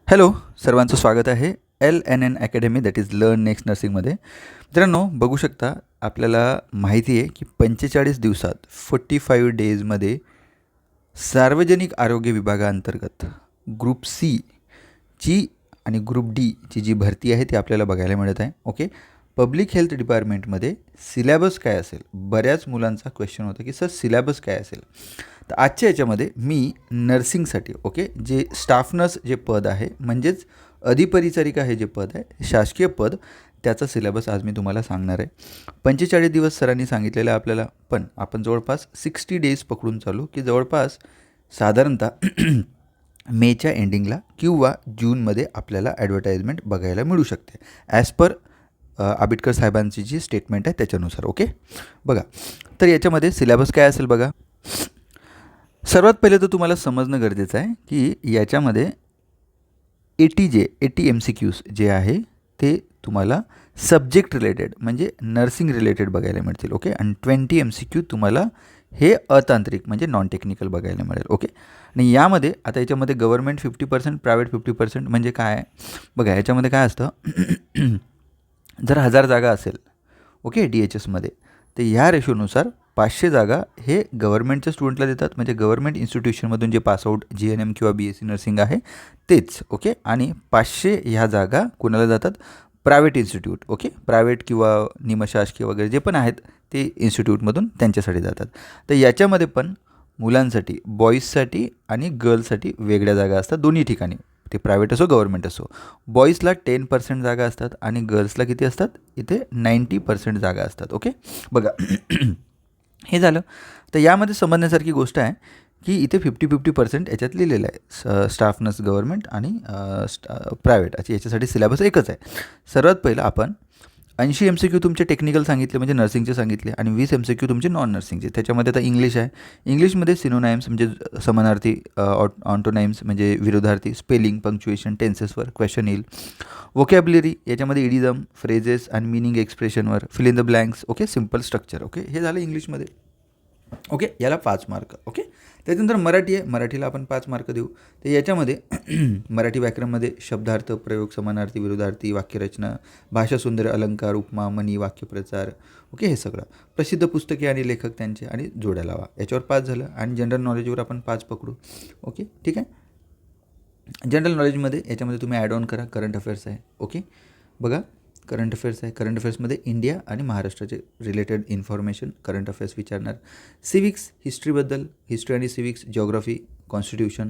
Hello, सर्वांचं स्वागत आहे LNN academy that is learn next नर्सिंगमध्ये. मित्रांनो, बघू शकता आपल्याला माहिती आहे की 45 दिवसात 45 डेजमध्ये सार्वजनिक आरोग्य विभागाअंतर्गत ग्रुप सी ची आणि ग्रुप डीची जी भरती आहे ती आपल्याला बघायला मिळत आहे. ओके, पब्लिक हेल्थ डिपार्टमेंटमध्ये सिलॅबस काय असेल, बऱ्याच मुलांचा क्वेश्चन होता की सर सिलॅबस काय असेल. तर आजच्या याच्यामध्ये मी नर्सिंगसाठी जे स्टाफ नर्स जे पद आहे म्हणजेच अधिपरिचारिका हे जे पद आहे शासकीय पद, त्याचा सिलेबस आज मी तुम्हाला सांगणार आहे. 45 दिवस सरांनी सांगितलेलं आहे आपल्याला, पण आपण जवळपास 60 डेज पकडून चालू की जवळपास साधारणतः मेच्या एंडिंगला किंवा जूनमध्ये आपल्याला ॲडव्हर्टाईजमेंट बघायला मिळू शकते ॲज पर आंबेडकर साहेबांची जी स्टेटमेंट आहे त्याच्यानुसार. ओके, बघा तर याच्यामध्ये सिलेबस काय असेल बघा. सर्वात पहिले तर तुम्हाला समजणं गरजेचं आहे की याच्यामध्ये 80 MCQs जे आहे ते तुम्हाला सब्जेक्ट रिलेटेड म्हणजे नर्सिंग रिलेटेड बघायला मिळतील. ओके, आणि 20 MCQ तुम्हाला हे अतांत्रिक म्हणजे नॉन टेक्निकल बघायला मिळेल. ओके, आणि यामध्ये आता याच्यामध्ये गव्हर्नमेंट 50%, प्रायव्हेट 50% म्हणजे काय बघा. याच्यामध्ये काय असतं जर 1000 जागा असेल ओके DHSमध्ये, तर ह्या रेशोनुसार 500 जागा हे गव्हर्नमेंटच्या स्टुडंटला देतात, म्हणजे गव्हर्नमेंट इन्स्टिट्यूशनमधून जे पासआउट GNM किंवा BSc नर्सिंग आहे तेच. ओके, आणि 500 ह्या जागा कोणाला जातात, प्रायव्हेट इन्स्टिट्यूट. ओके, प्रायव्हेट किंवा निमशासकीय वगैरे जे पण आहेत ते इन्स्टिट्यूटमधून त्यांच्यासाठी जातात. तर याच्यामध्ये पण मुलांसाठी बॉईजसाठी आणि गर्ल्ससाठी वेगळ्या जागा असतात दोन्ही ठिकाणी, ते प्रायव्हेट असो गव्हर्नमेंट असो. बॉईजला 10% जागा असतात आणि गर्ल्सला किती असतात, इथे 90% जागा असतात. ओके, बघा हे झालं. तर यामध्ये समजण्यासारखी गोष्ट आहे की इथे 50-50% याच्यात लिहिलेलं आहे, स्टाफ नर्स गव्हर्नमेंट आणि प्रायव्हेट अशी याच्यासाठी सिलेबस एकच आहे. सर्वात पहिलं आपण 80 MCQ तुमचे टेक्निकल सांगितले म्हणजे नर्सिंगचे सांगितले आणि 20 MCQ तुमचे नॉन नर्सिंगचे. त्याच्यामध्ये आता इंग्लिश आहे, इंग्लिशमध्ये सिनोनाइम्स म्हणजे समानार्थी, ऑन्टोनाइम्स म्हणजे विरोधार्थी, स्पेलिंग, पंक्च्युएशन, टेन्सेसवर क्वेश्चन येईल. वोकॅब्युलरी याच्यामध्ये इडिझम, फ्रेजेस आणि मिनिंग एक्सप्रेशनवर, fill in the blanks. Okay, simple structure. Okay, हे झालं इंग्लिशमध्ये. ओके, याला 5 मार्क. ओके, त्याच्यानंतर मराठी आहे, मराठीला आपण 5 मार्क देऊ. तर याच्यामध्ये मराठी व्याकरणमध्ये शब्दार्थ, प्रयोग, समानार्थी, विरोधार्थी, वाक्यरचना, भाषासुंदर, अलंकार, उपमा, म्हणी, वाक्यप्रचार. ओके, हे सगळं प्रसिद्ध पुस्तके आणि लेखक त्यांचे आणि जोड्या लावा, याच्यावर 5 झालं. आणि जनरल नॉलेजवर आपण 5 पकडू. ओके, ठीक आहे. जनरल नॉलेजमध्ये याच्यामध्ये तुम्ही ॲड ऑन करा, करंट अफेअर्स आहे. ओके, बघा करंट अफेअर्स आहे, करंट अफेअर्समध्ये इंडिया आणि महाराष्ट्राचे रिलेटेड इन्फॉर्मेशन करंट अफेअर्स विचारणार. सिविक्स, हिस्ट्रीबद्दल, हिस्ट्री आणि civics, geography, constitution.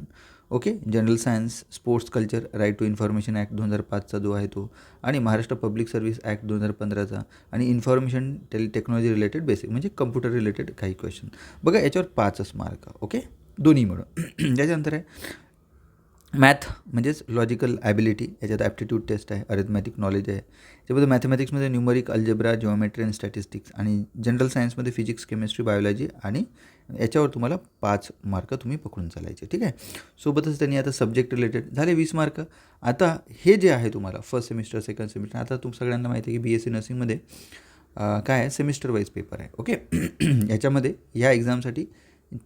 Okay, general science, sports culture, right to information act 2005चा जो आहे तो, आणि महाराष्ट्र पब्लिक सर्व्हिस ॲक्ट 2015चा, आणि इन्फॉर्मेशन टेक्नॉलॉजी रिलेटेड बेसिक म्हणजे कम्प्युटर रिलेटेड काही क्वेश्चन. बघा याच्यावर 5च मार्क. ओके, दोन्ही मिळून. त्याच्यानंतर आहे मॅथ म्हणजेच लॉजिकल ॲबिलिटी, याच्यात ॲप्टिट्यूड टेस्ट आहे, अरिथमॅटिक नॉलेज आहे. त्याच्यामध्ये मॅथमॅटिक्समध्ये न्यूमरिक, अल्जेब्रा, जिओमेट्री आणि स्टॅटिस्टिक्स, आणि जनरल सायन्समध्ये फिजिक्स, केमिस्ट्री, बायोलॉजी, आणि याच्यावर तुम्हाला 5 मार्क तुम्ही पकडून चालायचे. ठीक आहे. सोबतच त्यांनी आता सब्जेक्ट रिलेटेड झाले 20 मार्क. आता हे जे आहे तुम्हाला फर्स्ट सेमिस्टर, सेकंड सेमिस्टर, आता सगळ्यांना माहिती आहे की BSc नर्सिंगमध्ये काय आहे, सेमिस्टर वाईज पेपर आहे. ओके, याच्यामध्ये ह्या एक्झामसाठी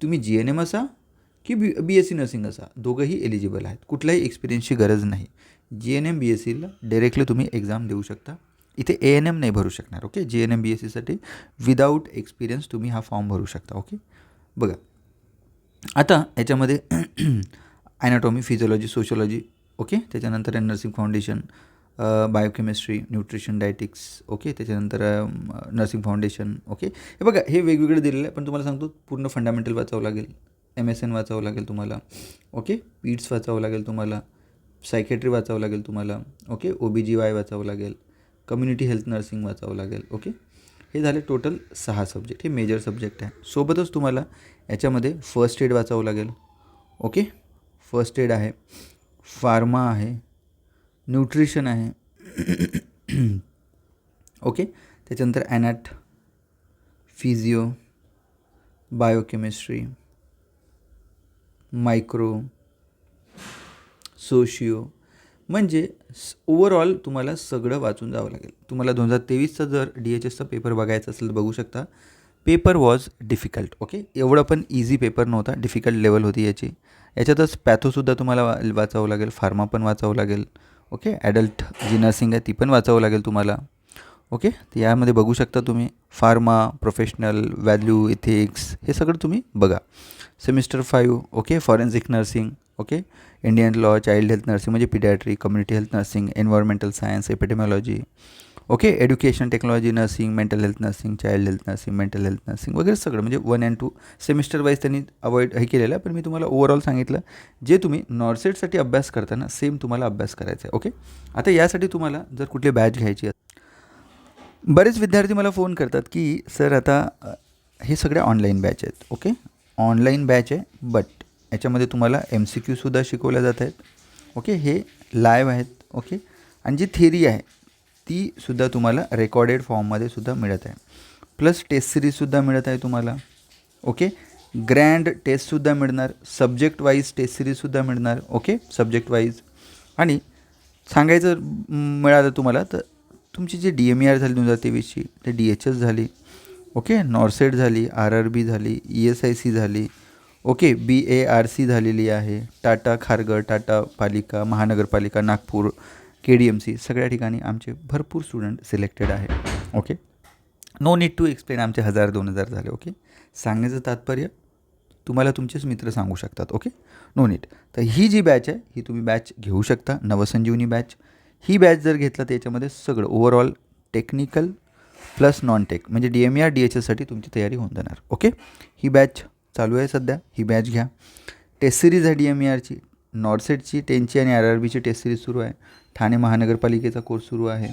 तुम्ही GNM असा की BSc नर्सिंग असा दोघंही एलिजिबल आहेत, कुठल्याही एक्सपिरियन्सची गरज नाही. GNM BScला डायरेक्टली तुम्ही एक्झाम देऊ शकता, इथे ANM नाही भरू शकणार. ओके, GNM BScसाठी विदाऊट एक्सपिरियन्स तुम्ही हा फॉर्म भरू शकता. ओके, बघा आता याच्यामध्ये ॲनाटॉमी, फिजिओलॉजी, सोशिओलॉजी. ओके, त्याच्यानंतर nursing foundation, biochemistry, nutrition, dietetics. Okay, त्याच्यानंतर नर्सिंग फाउंडेशन. ओके, हे बघा हे वेगवेगळे दिलेलं आहे, पण तुम्हाला सांगतो पूर्ण फंडामेंटल वाचावं लागेल, MSN वाचावं लागेल तुम्हाला. ओके, पीड्स वाचावं लागेल तुम्हाला, सायकेट्री वाचावं लागेल तुम्हाला. ओके, OBGY वाचावं लागेल, कम्युनिटी हेल्थ नर्सिंग वाचावं लागेल. ओके, हे झाले टोटल 6 सब्जेक्ट, हे मेजर सब्जेक्ट आहे. सोबतच तुम्हाला याच्यामध्ये फर्स्ट एड वाचावं लागेल. ओके, फर्स्ट एड आहे, फार्मा आहे, न्यूट्रिशन आहे. ओके, त्याच्यानंतर ॲनॅट, फिजिओ, बायोकेमिस्ट्री, मायक्रो, सोशिओ, म्हणजे ओव्हरऑल तुम्हाला सगळं वाचून जावं लागेल. तुम्हाला 2023चा जर DHSचा पेपर बघायचा असेल तर बघू शकता. Paper was difficult. ओके, एवढं पण इझी पेपर नव्हता, डिफिकल्ट लेवल होती याची. याच्यातच पॅथोसुद्धा तुम्हाला वाचावं लागेल, फार्मा पण वाचावं लागेल. ओके, ॲडल्ट जी नर्सिंग आहे ती पण वाचावं लागेल तुम्हाला. ओके, तर यामध्ये बघू शकता तुम्ही फार्मा, प्रोफेशनल, व्हॅल्यू, इथिक्स हे सगळं तुम्ही बघा. Semester 5 okay, forensic nursing, okay, Indian law, child health nursing म्हणजे paediatric, community health nursing, environmental science, epidemiology, okay, education technology nursing, mental health nursing, child health nursing, mental health nursing वगैरे सगळं म्हणजे 1 and 2 semester wise त्यांनी avoid हे केलेलं आहे. पण मी तुम्हाला ओव्हरऑल सांगितलं जे तुम्ही नॉर्सेटसाठी अभ्यास करताना सेम तुम्हाला अभ्यास करायचा आहे. ओके, आता यासाठी तुम्हाला जर कुठली बॅच घ्यायची आहे, बरेच विद्यार्थी मला फोन करतात की सर आता हे सगळे ऑनलाईन बॅच आहेत. ओके, ऑनलाईन बॅच आहे बट याच्यामध्ये तुम्हाला MCQसुद्धा शिकवल्या जात आहेत. ओके, हे लाईव्ह आहेत. ओके, आणि जी थिअरी आहे तीसुद्धा तुम्हाला रेकॉर्डेड फॉर्ममध्ये सुद्धा मिळत आहे. प्लस टेस्ट सिरीजसुद्धा मिळत आहे तुम्हाला. ओके, ग्रँड टेस्टसुद्धा मिळणार, सब्जेक्ट वाईज टेस्ट सिरीजसुद्धा मिळणार. Okay, subject wise. आणि सांगायचं मिळालं तुम्हाला तर तुमची जी DMER झाली 2023ची ते DHS झाली. ओके, नॉर्सेट झाली, RRB झाली, ESIC झाली. ओके, BARC झालेली आहे, टाटा खारघर, टाटा पालिका, महानगरपालिका, नागपूर, KDMC सगळ्या ठिकाणी आमचे भरपूर स्टुडंट सिलेक्टेड आहे. Okay, no need to explain आमचे 1000-2000 झाले. ओके, सांगण्याचं तात्पर्य तुम्हाला तुमचेच मित्र सांगू शकतात. Okay, no need. तर ही जी बॅच आहे ही तुम्ही बॅच घेऊ शकता, नवसंजीवनी बॅच. ही बॅच जर घेतलं तर याच्यामध्ये सगळं overall technical plus non tech म्हणजे DMER DHSसाठी तुमची तयारी होऊन जाणार. ओके, ही बॅच चालू आहे सध्या, ही बॅच घ्या. टेस्ट सिरीज आहे DMERची, नॉर्सेटची 10ची आणि RRBची टेस्ट सिरीज सुरू आहे. ठाणे महानगरपालिकेचा कोर्स सुरू आहे.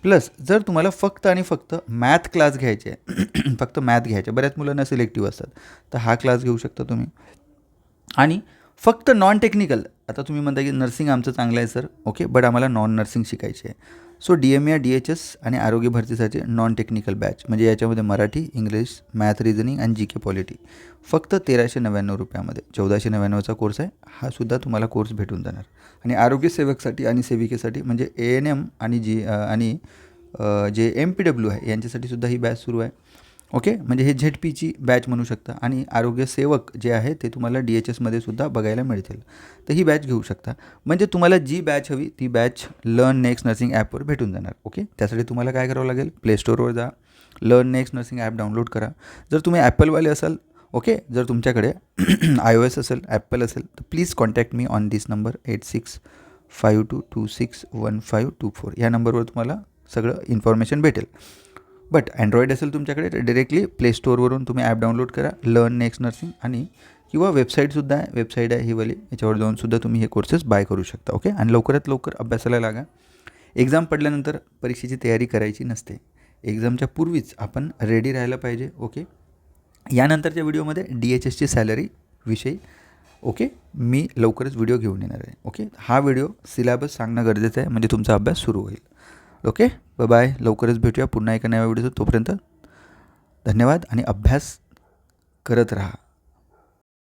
प्लस जर तुम्हाला फक्त आणि फक्त मॅथ क्लास घ्यायचे आहे फक्त मॅथ घ्यायचे, बऱ्याच मुलांना सिलेक्टिव्ह असतात तर हा क्लास घेऊ शकता तुम्ही. आणि फक्त नॉन टेक्निकल, आता तुम्ही म्हणता की नर्सिंग आमचं चांगलं आहे सर, ओके, बट आम्हाला नॉन नर्सिंग शिकायची आहे. सो DMER DHS आणि आरोग्य भरतीसाठी नॉन टेक्निकल बॅच म्हणजे याच्यामध्ये मराठी, इंग्लिश, मॅथ, रिझनिंग आणि GK पॉलिटी फक्त 1399 रुपयामध्ये 1499चा कोर्स आहे. हा सुद्धा तुम्हाला कोर्स भेटून जाणार. आणि आरोग्य सेवकसाठी आणि सेविकेसाठी म्हणजे ANM आणि जे MPW आहे यांच्यासाठी सुद्धा ही बॅच सुरू आहे. ओके, म्हणजे हे ZPची बॅच म्हणू शकता. आणि आरोग्य सेवक जे आहे ते तुम्हाला DHSमध्ये सुद्धा बघायला मिळतील. तर ही बॅच घेऊ शकता. म्हणजे तुम्हाला जी बॅच हवी ती बॅच लर्न नेक्स्ट नर्सिंग ॲपवर भेटून जाणार. ओके, त्यासाठी तुम्हाला काय करावं लागेल, प्ले स्टोअरवर जा, learn next nursing app download करा. जर तुम्ही ॲपलवाले असाल, ओके, जर तुमच्याकडे iOS असेल, ॲपल असेल तर please contact me on this number 8652261524 या नंबरवर तुम्हाला सगळं इन्फॉर्मेशन भेटेल. बट अँड्रॉईड असेल तुमच्याकडे तर डिरेक्टली प्ले स्टोअरवरून तुम्ही ॲप डाउनलोड करा, लर्न नेक्स्ट नर्सिंग, आणि किंवा वेबसाईटसुद्धा आहे, वेबसाईट आहे ही वाली, याच्यावर जाऊनसुद्धा तुम्ही हे कोर्सेस बाय करू शकता. ओके, आणि लवकरात लवकर अभ्यासाला लागा. एक्झाम पडल्यानंतर परीक्षेची तयारी करायची नसते, एक्झामच्या पूर्वीच आपण रेडी राहायला पाहिजे. ओके, यानंतरच्या व्हिडिओमध्ये DHSची सॅलरी विषयी ओके मी लवकरच व्हिडिओ घेऊन येणार आहे. ओके, हा व्हिडिओ सिलेबस सांगणं गरजेचं आहे म्हणजे तुमचा अभ्यास सुरू होईल. ओके, बाय, लवकरच भेटूया पुन्हा एका नव्या व्हिडिओ. तोपर्यंत धन्यवाद आणि अभ्यास करत राहा.